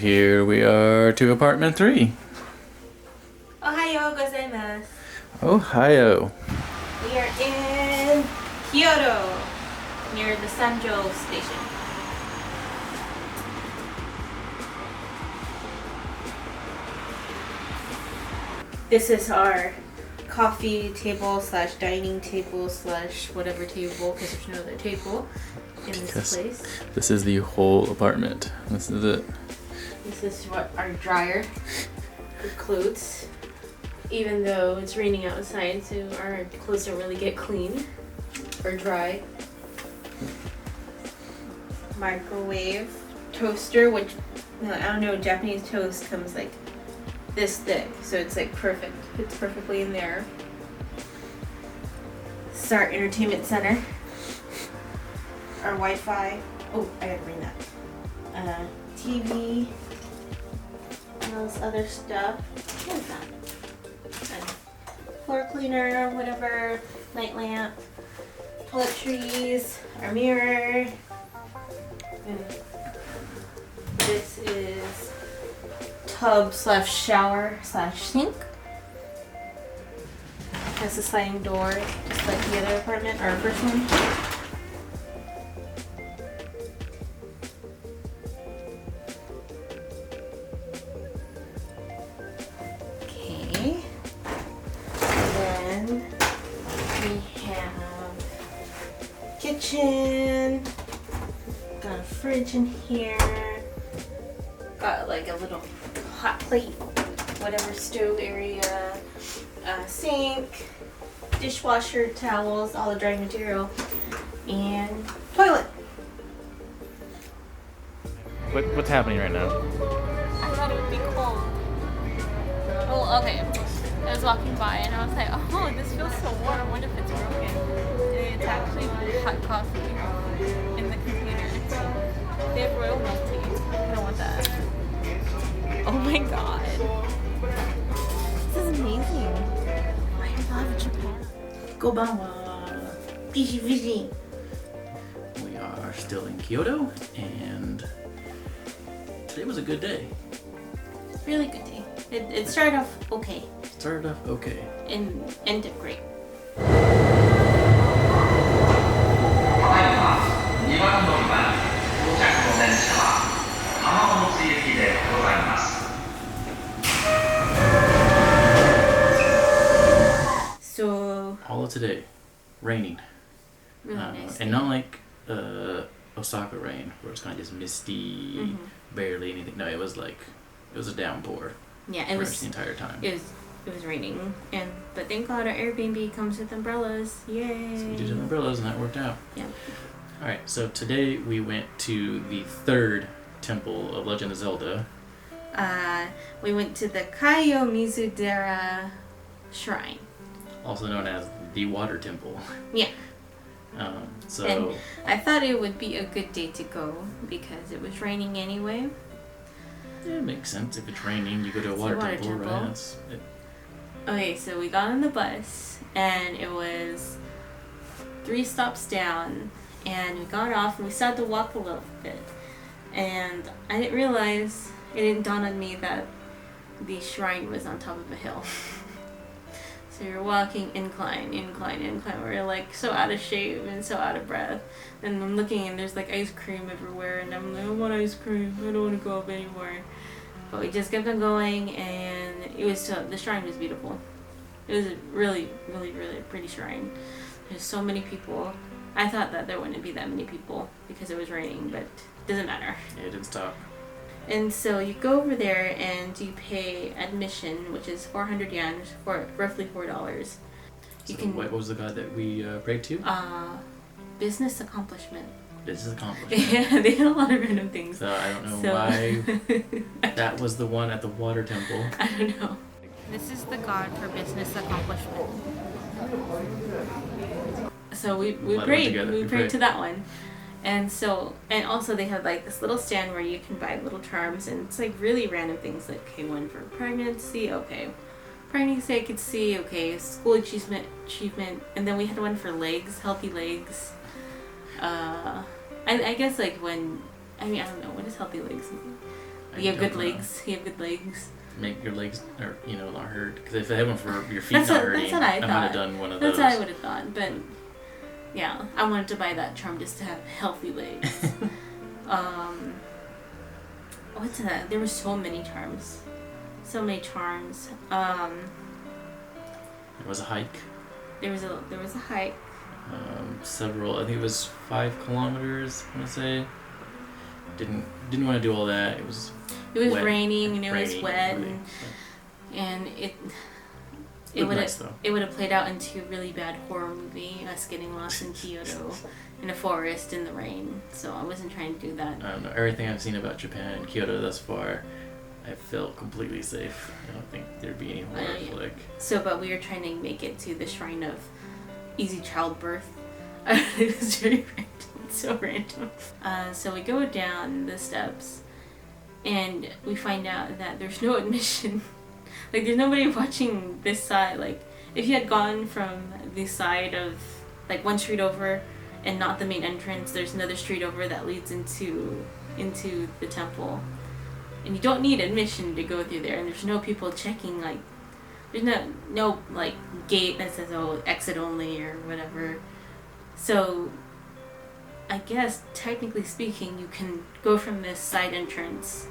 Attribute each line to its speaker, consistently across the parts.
Speaker 1: here we are to apartment 3.
Speaker 2: Ohayo gozaimasu.
Speaker 1: Ohio.
Speaker 2: We are in Kyoto, near the Sanjo station. This is our coffee table slash dining table slash whatever table, because there's no other table in this place.
Speaker 1: This is the whole apartment. This is it.
Speaker 2: This is what our dryer includes. Even though it's raining outside, so our clothes don't really get clean or dry. Microwave, toaster, which I don't know, Japanese toast comes like this thick, so it's like perfect. Fits perfectly in there. This is our entertainment center. Our Wi-Fi. Oh, I gotta bring that. TV. And all this other stuff. What is that? Floor cleaner, whatever, night lamp, toiletries, our mirror, and this is tub slash shower slash sink. Has a sliding door, just like the other apartment, our first one. Kitchen, got a fridge in here, got like a little hot plate, whatever, stove area, sink, dishwasher, towels, all the drying material, and toilet.
Speaker 1: What's happening right now?
Speaker 2: I thought it would be cold. Oh, okay. I was walking by and I was like, oh, this feels so warm. I wonder if it's broken. It's actually hot coffee in the container. They have royal milk tea. I don't want that. Oh my god. This is amazing. I love Japan. Gobanwa. Fishy fishy.
Speaker 1: We are still in Kyoto, and today was a good day.
Speaker 2: Really good day. It started off okay.
Speaker 1: Started off okay.
Speaker 2: And ended great. So
Speaker 1: all of today, raining.
Speaker 2: really nice.
Speaker 1: And not like Osaka rain, where it's kind of just misty, barely anything. No, it was a downpour.
Speaker 2: Yeah,
Speaker 1: it was the entire time.
Speaker 2: It was raining, but thank God our Airbnb comes with umbrellas. Yay!
Speaker 1: So we did have umbrellas, and that worked out.
Speaker 2: Yeah.
Speaker 1: All right, so today we went to the third temple of Legend of Zelda.
Speaker 2: We went to the Kiyomizu-dera shrine,
Speaker 1: Also known as the Water Temple.
Speaker 2: Yeah.
Speaker 1: So
Speaker 2: and I thought it would be a good day to go because it was raining anyway.
Speaker 1: Yeah, it makes sense. If it's raining, you go to a water temple, right?
Speaker 2: Okay, so we got on the bus and it was 3 stops down, and we got off and we started to walk a little bit, and I didn't realize, it didn't dawn on me that the shrine was on top of a hill. So you're walking incline, incline, incline. We're like so out of shape and so out of breath. And I'm looking and there's like ice cream everywhere, and I'm like, I want ice cream. I don't want to go up anymore. But we just kept on going, and the shrine was beautiful. It was a really, really, really pretty shrine. There's so many people. I thought that there wouldn't be that many people because it was raining, but it doesn't matter.
Speaker 1: Yeah, it didn't stop.
Speaker 2: And so you go over there and you pay admission, which is 400 yen, for roughly $4.
Speaker 1: So what was the god that we prayed to?
Speaker 2: Business accomplishment.
Speaker 1: Business accomplishment.
Speaker 2: Yeah, they had a lot of random things.
Speaker 1: So I don't know why that was the one at the water temple.
Speaker 2: I don't know. This is the god for business accomplishment. So we prayed to that one. And also they have like this little stand where you can buy little charms, and it's like really random things, like, okay, one for pregnancy, okay. Pregnancy I could see, okay, school achievement, and then we had one for legs, healthy legs. I guess like when, I don't know, what does healthy legs mean? You have good legs. You have good legs.
Speaker 1: Make your legs, or not hurt. Because if I had one for your feet not hurting,
Speaker 2: that's what I
Speaker 1: might have done one of
Speaker 2: that's
Speaker 1: those.
Speaker 2: That's what I would have thought. But yeah, I wanted to buy that charm just to have healthy legs. What's that? There were so many charms. So many charms.
Speaker 1: There was a hike.
Speaker 2: There was a hike.
Speaker 1: Several. I think it was 5 kilometers. I want to say. Didn't want to do all that. It was wet,
Speaker 2: raining and it was wet
Speaker 1: really.
Speaker 2: and it would have played out into a really bad horror movie, us getting lost in Kyoto in a forest in the rain. So I wasn't trying to do that.
Speaker 1: I don't know. Everything I've seen about Japan and Kyoto thus far, I felt completely safe. I don't think there'd be any horror flick.
Speaker 2: So, but we were trying to make it to the shrine of easy childbirth. It was very random. So random. So we go down the steps and we find out that there's no admission. Like, there's nobody watching this side. Like, if you had gone from the side of, like, one street over and not the main entrance, there's another street over that leads into the temple. And you don't need admission to go through there. And there's no people checking, like, there's no like, gate that says, oh, exit only or whatever. So I guess, technically speaking, you can go from this side entrance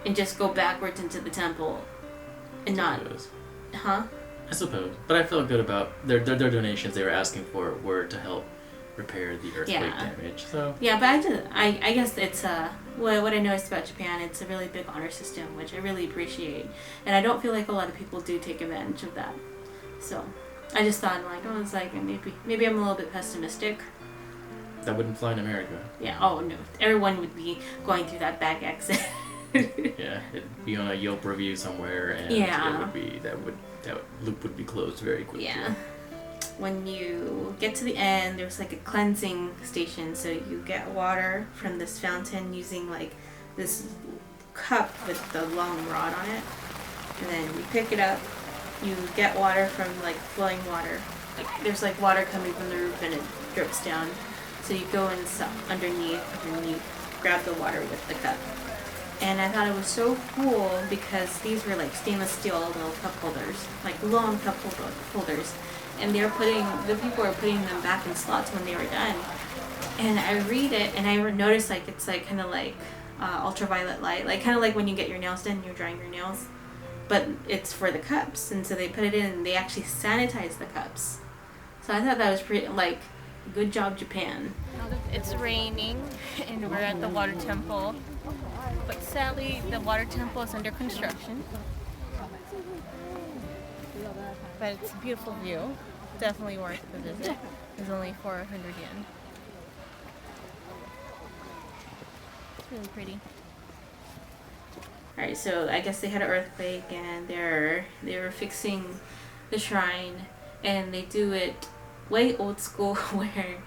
Speaker 2: and just go backwards into the temple and not... Huh?
Speaker 1: I suppose. But I felt good about their donations they were asking for were to help repair the earthquake damage. So
Speaker 2: yeah, but I guess it's what I noticed about Japan, it's a really big honor system, which I really appreciate. And I don't feel like a lot of people do take advantage of that. So I just thought, like, oh, it's like maybe I'm a little bit pessimistic.
Speaker 1: That wouldn't fly in America. Yeah.
Speaker 2: Oh no, everyone would be going through that back exit.
Speaker 1: Yeah, it'd be on a Yelp review somewhere, and it would be that loop would be closed very quickly.
Speaker 2: Yeah. When you get to the end, there's like a cleansing station, so you get water from this fountain using like this cup with the long rod on it, and then you pick it up. You get water from like flowing water. Like there's like water coming from the roof and it drips down. So you go underneath and you grab the water with the cup. And I thought it was so cool because these were like stainless steel little cup holders, like long cup holders. And the people were putting them back in slots when they were done. And I read it and I noticed like it's like kind of like ultraviolet light, like kind of like when you get your nails done and you're drying your nails. But it's for the cups. And so they put it in and they actually sanitize the cups. So I thought that was pretty, like, good job, Japan.
Speaker 3: It's raining and we're at the water temple, but sadly the water temple is under construction. But it's a beautiful view. Definitely worth the visit. It's only 400 yen. It's really pretty.
Speaker 2: Alright, so I guess they had an earthquake and they were fixing the shrine, and they do it way old school where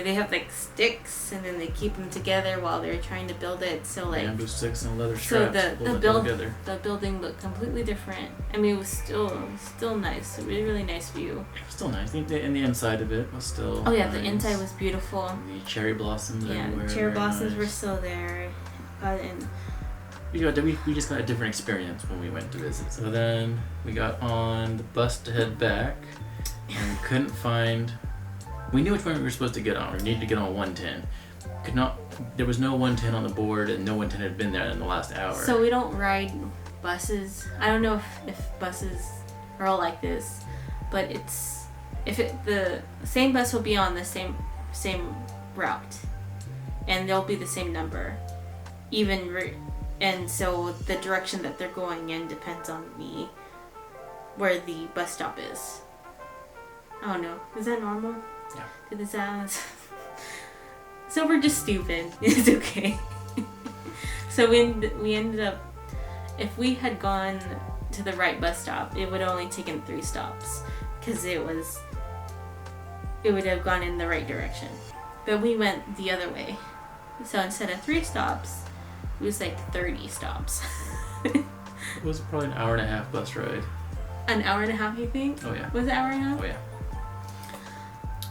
Speaker 2: they have like sticks and then they keep them together while they're trying to build it. So like
Speaker 1: bamboo sticks and leather straps.
Speaker 2: So the building looked completely different. I mean, it was still nice. A really, really nice view.
Speaker 1: It was still nice. I think in the inside of it was still.
Speaker 2: Oh yeah,
Speaker 1: nice.
Speaker 2: The inside was beautiful.
Speaker 1: The cherry blossoms.
Speaker 2: Yeah, cherry blossoms were still there, and.
Speaker 1: We just got a different experience when we went to visit. So then we got on the bus to head back, and we couldn't find. We knew which one we were supposed to get on. We needed to get on 110. There was no 110 on the board, and no 110 had been there in the last hour.
Speaker 2: So we don't ride buses. I don't know if buses are all like this, but the same bus will be on the same route, and they'll be the same number, and so the direction that they're going in depends on where the bus stop is. I don't know. Is that normal?
Speaker 1: Yeah.
Speaker 2: Did this sound? So we're just stupid. It's okay. So we ended up, if we had gone to the right bus stop, it would have only taken 3 stops because it would have gone in the right direction. But we went the other way. So instead of 3 stops, it was like 30 stops.
Speaker 1: It was probably an hour and a half bus ride.
Speaker 2: An hour and a half, you think?
Speaker 1: Oh yeah.
Speaker 2: Was it an hour and a half?
Speaker 1: Oh yeah.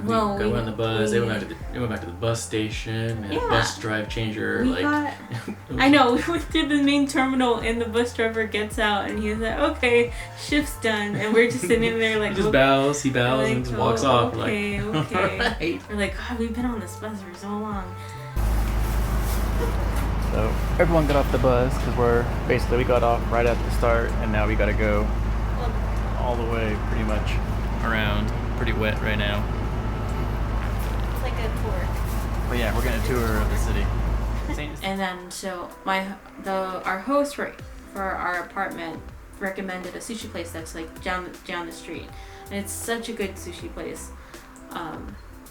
Speaker 1: We went on the bus. They went back to the bus station. And
Speaker 2: Yeah.
Speaker 1: a bus drive changer.
Speaker 2: I know, we went through the main terminal and the bus driver gets out and he's like, okay, shift's done. And we're just sitting there like...
Speaker 1: he just bows, he bows and just walks off.
Speaker 2: Okay, okay.
Speaker 1: Alright.
Speaker 2: We're like, God, we've been on this bus for so long.
Speaker 1: So everyone got off the bus because we got off right at the start and now we got to go all the way pretty much around. Pretty wet right now.
Speaker 2: It's like a tour.
Speaker 1: But yeah, we're getting a tour of the city.
Speaker 2: And then so our host for our apartment recommended a sushi place that's like down the street, and it's such a good sushi place.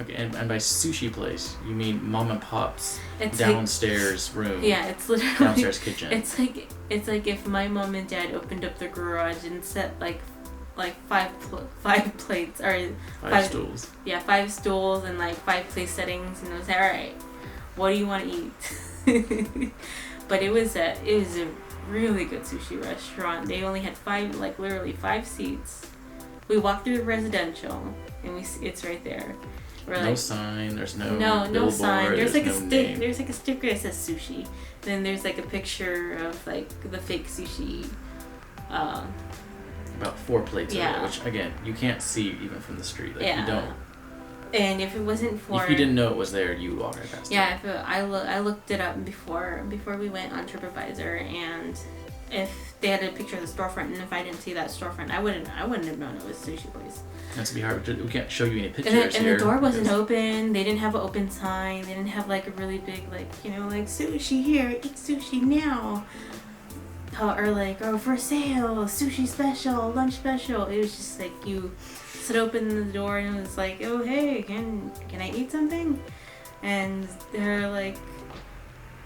Speaker 1: Okay, and by sushi place you mean mom and pop's
Speaker 2: It's
Speaker 1: downstairs room?
Speaker 2: Yeah, it's literally
Speaker 1: downstairs kitchen.
Speaker 2: It's like if my mom and dad opened up the garage and set like five plates or
Speaker 1: five stools.
Speaker 2: Yeah, 5 stools and like 5 place settings, and it was like, all right, what do you want to eat? But it was a really good sushi restaurant. They only had literally 5 seats. We walked through the residential and it's right there. We're
Speaker 1: No
Speaker 2: like,
Speaker 1: sign. There's no
Speaker 2: no sign. There's like
Speaker 1: no
Speaker 2: a stick.
Speaker 1: name.
Speaker 2: There's like a sticker that says sushi. Then there's like a picture of like the fake sushi.
Speaker 1: About 4 plates of it, which again you can't see even from the street. Like, you don't.
Speaker 2: And if it wasn't for...
Speaker 1: If you didn't know it was there, you would walk right past it.
Speaker 2: Yeah, I looked it up before we went on TripAdvisor, and if they had a picture of the storefront, and if I didn't see that storefront, I wouldn't have known it was a sushi place.
Speaker 1: That's gonna be hard. We can't show you any pictures
Speaker 2: And
Speaker 1: here.
Speaker 2: the door wasn't open. They didn't have an open sign. They didn't have like a really big like sushi here, eat sushi now. Or for sale, sushi special, lunch special. It was just like you sit open the door and it was like, oh hey, can I eat something? And they're like,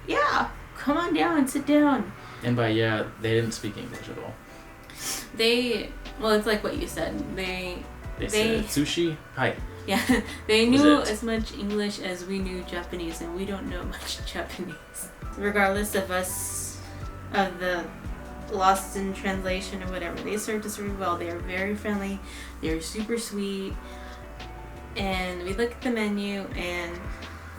Speaker 2: yeah, come on down, sit down.
Speaker 1: And by they didn't speak English at all.
Speaker 2: It's like what you said. They
Speaker 1: said sushi. Hi.
Speaker 2: Yeah, they knew as much English as we knew Japanese, and we don't know much Japanese. Regardless of the lost in translation or whatever, they served us really well. They were very friendly. They were super sweet. And we looked at the menu, and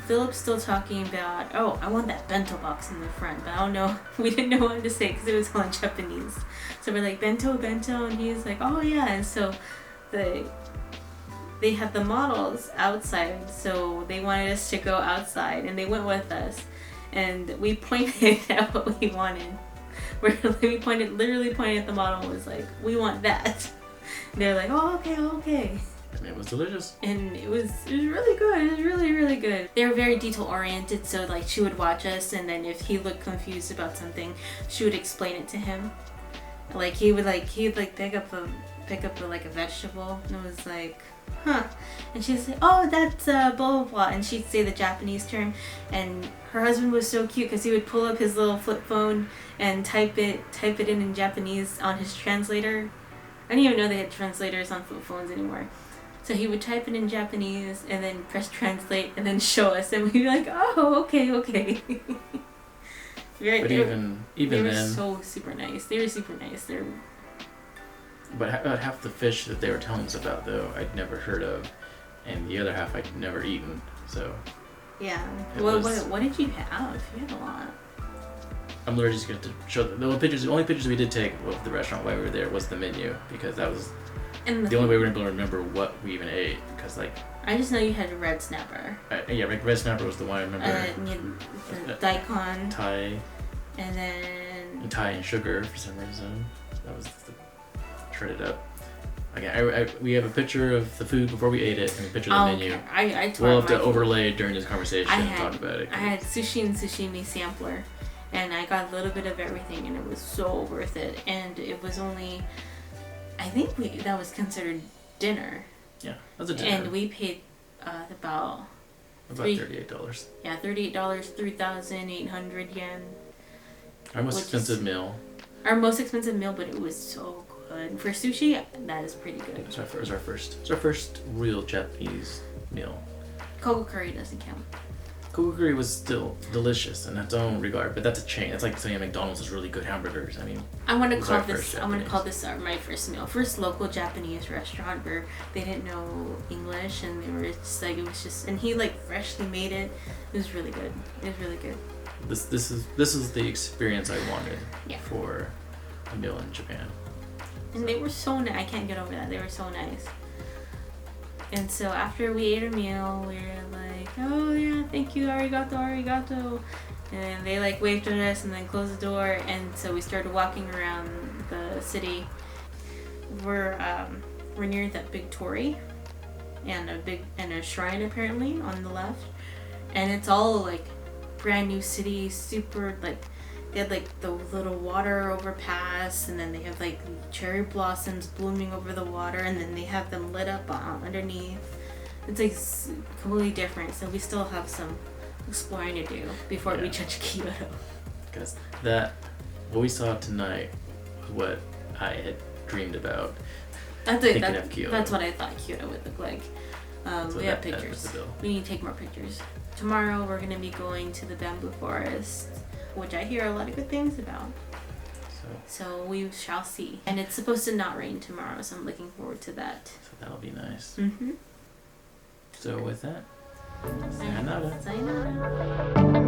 Speaker 2: Philip's still talking about, oh, I want that bento box in the front, but I don't know. We didn't know what to say because it was all in Japanese. So we're like, bento, and he's like, oh yeah. And so they had the models outside, so they wanted us to go outside, and they went with us, and we pointed at what we wanted. We literally pointed at the model and was like, we want that. And they're like, oh, okay.
Speaker 1: And it was delicious.
Speaker 2: And it was really good. It was really, really good. They were very detail oriented, so like she would watch us, and then if he looked confused about something, she would explain it to him. Like he'd pick up a vegetable, and it was like, huh. And she'd say, oh, that's blah blah blah, and she'd say the Japanese term. And her husband was so cute because he would pull up his little flip phone and type it in Japanese on his translator. I didn't even know they had translators on flip phones anymore. So he would type it in Japanese and then press translate and then show us, and we'd be like, oh, okay.
Speaker 1: But even
Speaker 2: they
Speaker 1: then,
Speaker 2: were so super nice. They were super nice.
Speaker 1: But about half the fish that they were telling us about, though, I'd never heard of, and the other half I'd never eaten. So
Speaker 2: yeah. What did you have? You had a lot.
Speaker 1: I'm literally just going to show the only pictures we did take of the restaurant while we were there was the menu, because that was the only way we were able to remember what we even ate. Because
Speaker 2: I just know you had a red snapper.
Speaker 1: Red snapper was the one I remember.
Speaker 2: The daikon.
Speaker 1: Thai.
Speaker 2: And then
Speaker 1: Thai and sugar for some reason. That was shredded up. Again, we have a picture of the food before we ate it and a picture of the menu. We'll have to overlay it during this conversation and talk about it.
Speaker 2: I had sushi and sashimi sampler, and I got a little bit of everything, and it was so worth it. And it was only, I think that was considered dinner.
Speaker 1: Yeah, that was a dinner.
Speaker 2: And we paid about
Speaker 1: $38.
Speaker 2: Yeah, $38, 3,800 yen.
Speaker 1: Our most expensive meal.
Speaker 2: Our most expensive meal, but it was so good. For sushi, that is pretty good.
Speaker 1: It was our first real Japanese meal.
Speaker 2: Kogo curry doesn't count.
Speaker 1: Kokuguri was still delicious in its own regard, but that's a chain. It's like saying McDonald's has really good hamburgers. I mean,
Speaker 2: I want to
Speaker 1: it was
Speaker 2: call
Speaker 1: our
Speaker 2: this.
Speaker 1: first
Speaker 2: I want to
Speaker 1: Japanese.
Speaker 2: call this my first meal, first local Japanese restaurant where they didn't know English and they were just like it was just, and he like freshly made it. It was really good. It was really good.
Speaker 1: This is the experience I wanted
Speaker 2: Yeah.
Speaker 1: for a meal in Japan.
Speaker 2: And they were so nice. I can't get over that. They were so nice. And so after we ate our meal, we were like, oh yeah, thank you, arigato, arigato. And they like waved at us and then closed the door. And so we started walking around the city. We're near that big torii and a shrine apparently on the left. And it's all like brand new city, super like. They had like the little water overpass, and then they have like cherry blossoms blooming over the water, and then they have them lit up underneath. It's like completely different, so we still have some exploring to do before we judge Kyoto.
Speaker 1: Because what we saw tonight was what I had dreamed about. Thinking of Kyoto.
Speaker 2: That's what I thought Kyoto would look like. We have pictures. We need to take more pictures. Tomorrow we're going to be going to the bamboo forest, which I hear a lot of good things about. So we shall see. And it's supposed to not rain tomorrow, so I'm looking forward to that.
Speaker 1: So that'll be nice.
Speaker 2: Mm-hmm.
Speaker 1: So with that, sayonara.
Speaker 2: Sayonara.